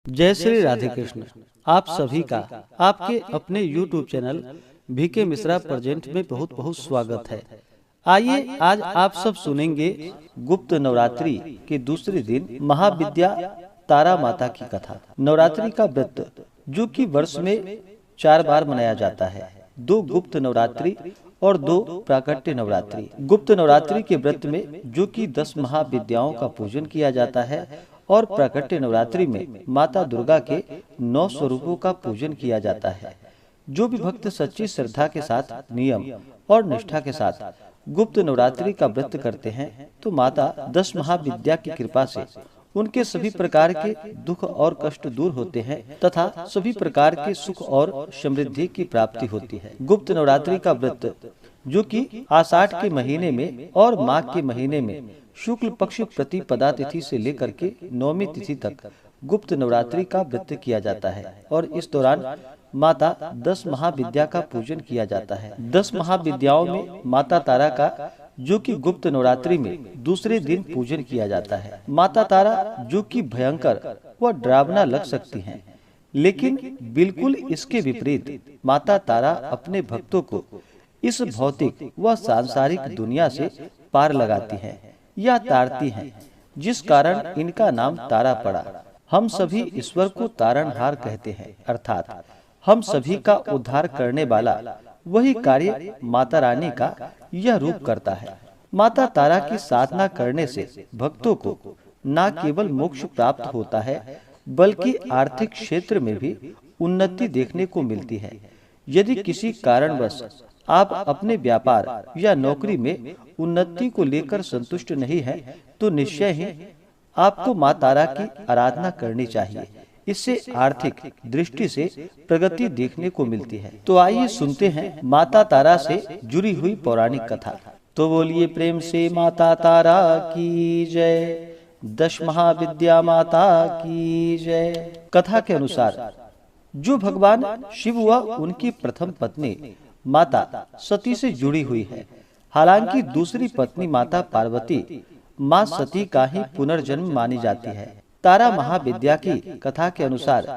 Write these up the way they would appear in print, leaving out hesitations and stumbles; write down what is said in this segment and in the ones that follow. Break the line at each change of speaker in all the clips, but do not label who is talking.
जय श्री राधे कृष्ण। आप सभी का आपके अपने YouTube channel VK Mishra present में बहुत बहुत स्वागत है। आइए आज आप सब सुनेंगे गुप्त नवरात्रि के दूसरे दिन महाविद्या तारा माता की कथा। नवरात्रि का व्रत जो कि वर्ष में 4 बार मनाया जाता है, 2 गुप्त नवरात्रि और 2 प्राकट्य नवरात्रि। गुप्त नवरात्रि के व्रत में जो कि 10 महाविद्याओं का पूजन किया जाता है और प्राकट्य नवरात्रि में माता दुर्गा के 9 स्वरूपों का पूजन किया जाता है। जो भी भक्त सच्ची श्रद्धा के साथ, नियम और निष्ठा के साथ गुप्त नवरात्रि का व्रत करते हैं तो माता 10 महाविद्या की कृपा से उनके सभी प्रकार के दुख और कष्ट दूर होते हैं तथा सभी प्रकार के सुख और समृद्धि की प्राप्ति होती है। गुप्त नवरात्रि का व्रत जो कि आषाढ़ के महीने में और माघ के महीने में शुक्ल पक्ष प्रतिपदा तिथि से लेकर के 9वीं तिथि तक गुप्त नवरात्रि का व्रत किया जाता है और इस दौरान माता 10 महाविद्या का पूजन किया जाता है। 10 महाविद्याओं में माता तारा का जो कि गुप्त नवरात्रि में दूसरे दिन पूजन किया जाता है। माता तारा जो कि भयंकर व डरावना लग सकती हैं, लेकिन बिल्कुल इसके विपरीत माता तारा अपने भक्तों को इस भौतिक व सांसारिक दुनिया से पार लगाती हैं या तारती हैं, जिस कारण इनका नाम तारा पड़ा। हम सभी ईश्वर को तारणहार कहते हैं, अर्थात हम सभी का उद्धार करने वाला वही कार्य माता रानी का यह रूप करता है। माता तारा की साधना करने से भक्तों को न केवल मोक्ष प्राप्त होता है बल्कि आर्थिक क्षेत्र में भी उन्नति देखने को मिलती है। यदि किसी कारणवश आप अपने व्यापार या नौकरी में उन्नति को लेकर संतुष्ट नहीं हैं, तो निश्चय ही आपको मां तारा की आराधना करनी चाहिए। इससे आर्थिक दृष्टि से प्रगति देखने को मिलती है। तो आइए सुनते हैं माता तारा से जुड़ी हुई पौराणिक कथा। तो बोलिए प्रेम से माता तारा की जय, 10 महाविद्या माता की जय। कथा के अनुसार जो भगवान शिव व उनकी प्रथम पत्नी माता सती से जुड़ी हुई है। हालांकि दूसरी पत्नी माता पार्वती माँ सती का ही पुनर्जन्म मानी जाती है। तारा महाविद्या की कथा के अनुसार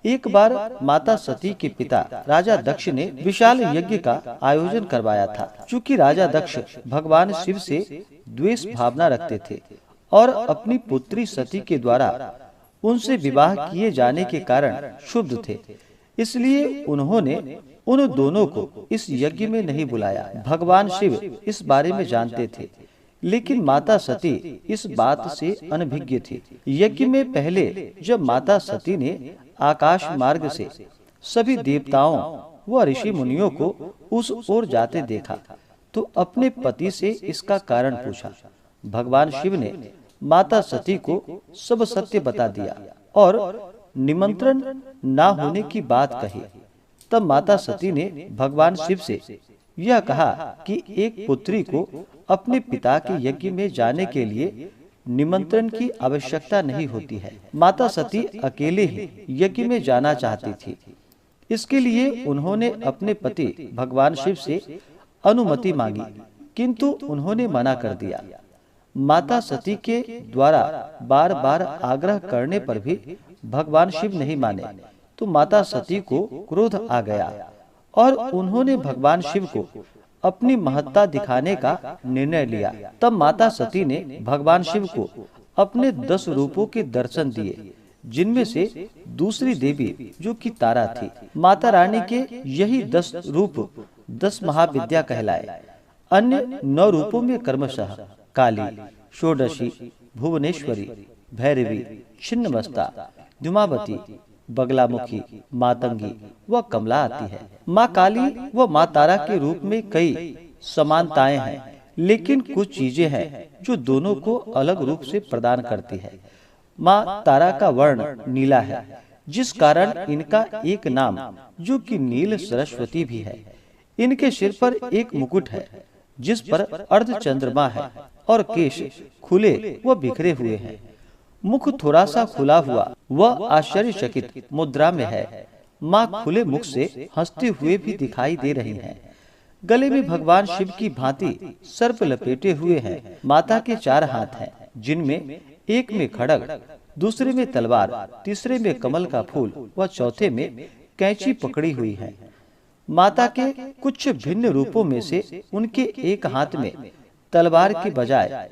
एक बार माता सती के पिता राजा दक्ष ने विशाल यज्ञ का आयोजन करवाया था। चूँकि राजा दक्ष भगवान शिव से द्वेष भावना रखते थे और अपनी पुत्री सती के द्वारा उनसे विवाह किए जाने के कारण क्षुब्ध थे, इसलिए उन्होंने उन दोनों को इस यज्ञ में नहीं बुलाया। भगवान शिव इस बारे में जानते थे, लेकिन माता सती इस बात से अनभिज्ञ थी। यज्ञ में पहले जब माता सती ने आकाश मार्ग से सभी देवताओं व ऋषि मुनियों को उस ओर जाते देखा तो अपने पति से इसका कारण पूछा। भगवान शिव ने माता सती को सब सत्य बता दिया और निमंत्रण न होने की बात कही। तब माता सती ने भगवान शिव से यह कहा कि एक पुत्री को अपने पिता के यज्ञ में जाने के लिए निमंत्रण की आवश्यकता नहीं होती है। माता सती अकेले ही यज्ञ में जाना चाहती थी। इसके लिए उन्होंने अपने पति भगवान शिव से अनुमति मांगी, किंतु उन्होंने मना कर दिया। माता सती के द्वारा बार बार आग्रह करने पर भी भगवान शिव नहीं माने तो माता सती को क्रोध आ गया और उन्होंने भगवान शिव को अपनी महत्ता दिखाने का निर्णय लिया। तब माता सती ने भगवान शिव को अपने 10 रूपों के दर्शन दिए, जिनमें से दूसरी देवी जो कि तारा थी। माता रानी के यही 10 रूप 10 महाविद्या कहलाए। अन्य 9 रूपों में क्रमशः काली, षोडशी, भुवनेश्वरी, भैरवी, छिन्नमस्ता, धूमावती, बगलामुखी, मातंगी व कमला आती है। माँ काली व माँ तारा के रूप में कई समानताएं हैं, लेकिन कुछ चीजें हैं जो दोनों को अलग रूप से प्रदान करती है। माँ तारा का वर्ण नीला है, जिस कारण इनका एक नाम जो कि नील सरस्वती भी है। इनके सिर पर एक मुकुट है जिस पर अर्ध चंद्रमा है और केश खुले व बिखरे हुए हैं। मुख थोड़ा सा खुला हुआ वह आश्चर्यचकित मुद्रा में है। माँ खुले मुख से हंसते हुए भी दिखाई दे रही हैं। गले में भगवान शिव की भांति सर्प लपेटे हुए हैं। माता के 4 हाथ हैं, जिनमें एक में खड्ग दूसरे में तलवार, तीसरे में कमल का फूल व चौथे में कैंची पकड़ी हुई है। माता के कुछ भिन्न रूपों में से उनके एक हाथ में तलवार के बजाय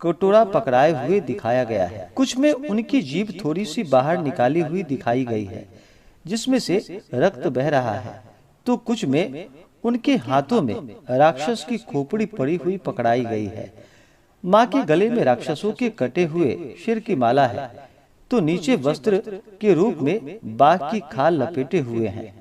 कटोरा पकड़ाए हुए दिखाया गया है। कुछ में उनकी जीभ थोड़ी सी बाहर निकाली हुई दिखाई गई है, जिसमें से रक्त बह रहा है, तो कुछ में उनके हाथों में राक्षस की खोपड़ी पड़ी हुई पकड़ाई गई है। माँ के गले में राक्षसों के कटे हुए सिर की माला है, तो नीचे वस्त्र के रूप में बाघ की खाल लपेटे हुए हैं।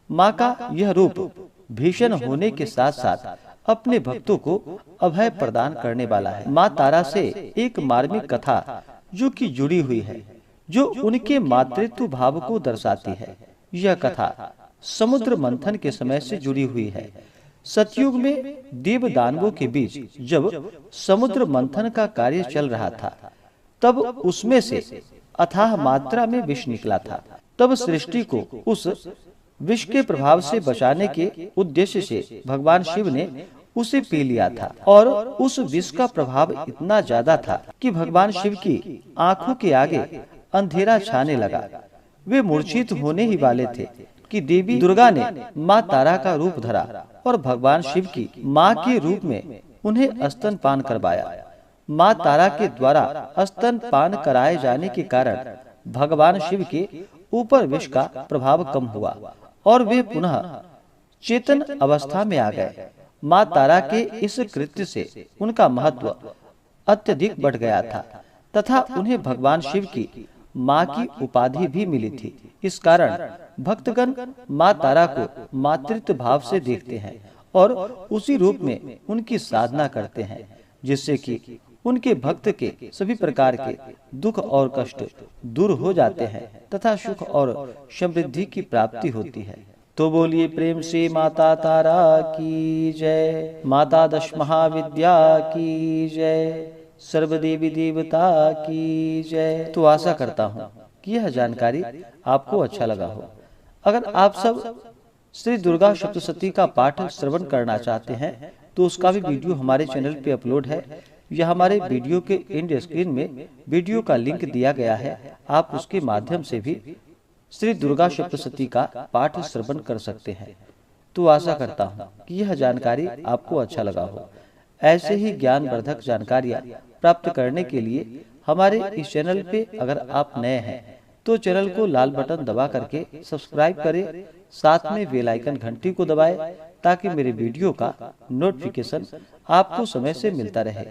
माँ का यह रूप भीषण होने के साथ साथ अपने भक्तों को अभय प्रदान करने वाला है। माँ तारा से एक मार्मिक कथा जो कि जुड़ी हुई है, जो उनके मातृत्व भाव को दर्शाती है। यह कथा समुद्र मंथन के समय से जुड़ी हुई है। सतयुग में देव दानवों के बीच जब समुद्र मंथन का कार्य चल रहा था, तब उसमें से अथाह मात्रा में विष निकला था। तब सृष्टि को उस विष के प्रभाव से बचाने के उद्देश्य से भगवान शिव ने उसे पी लिया था, और उस विष का प्रभाव इतना ज्यादा था कि भगवान शिव की आंखों के आगे अंधेरा छाने लगा। वे मूर्छित होने ही वाले थे कि देवी दुर्गा ने माँ तारा का रूप धरा और भगवान शिव की माँ के रूप में उन्हें स्तनपान करवाया। माँ तारा के द्वारा स्तनपान कराए जाने के कारण भगवान शिव के ऊपर विष का प्रभाव कम हुआ और वे पुनः चेतन अवस्था में आ गए। माँ तारा के इस कृत्य से उनका महत्व अत्यधिक बढ़ गया था तथा उन्हें भगवान शिव की माँ की उपाधि भी मिली थी। इस कारण भक्तगण माँ तारा को मातृत्व भाव से देखते हैं और उसी रूप में उनकी साधना करते हैं, जिससे कि उनके भक्त के सभी प्रकार के दुख और कष्ट दूर हो जाते हैं तथा सुख और समृद्धि की प्राप्ति होती है। तो बोलिए प्रेम से माता तारा की जय, माता दश महाविद्या की जय, सर्वदेवी देवता की जय। तो आशा करता हूँ कि यह जानकारी आपको अच्छा लगा हो। अगर आप सब श्री दुर्गा सप्तशती का पाठ श्रवण करना चाहते हैं तो उसका भी वीडियो हमारे चैनल पे अपलोड है। यह हमारे वीडियो के एंड स्क्रीन में वीडियो का लिंक दिया गया है। आप उसके माध्यम से भी श्री दुर्गा सप्तशती का पाठ श्रवण कर सकते हैं। तो आशा करता हूँ कि यह जानकारी आपको अच्छा लगा हो। ऐसे ही ज्ञानवर्धक जानकारियाँ प्राप्त करने के लिए हमारे इस चैनल पे अगर आप नए हैं तो चैनल को लाल बटन दबा करके सब्सक्राइब करें, साथ में बेल आइकन घंटी को दबाएं ताकि मेरे वीडियो का नोटिफिकेशन आपको समय से मिलता रहे।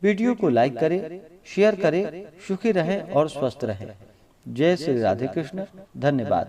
वीडियो को लाइक करें, शेयर करें। सुखी रहें और स्वस्थ रहें। जय श्री राधे कृष्ण। धन्यवाद।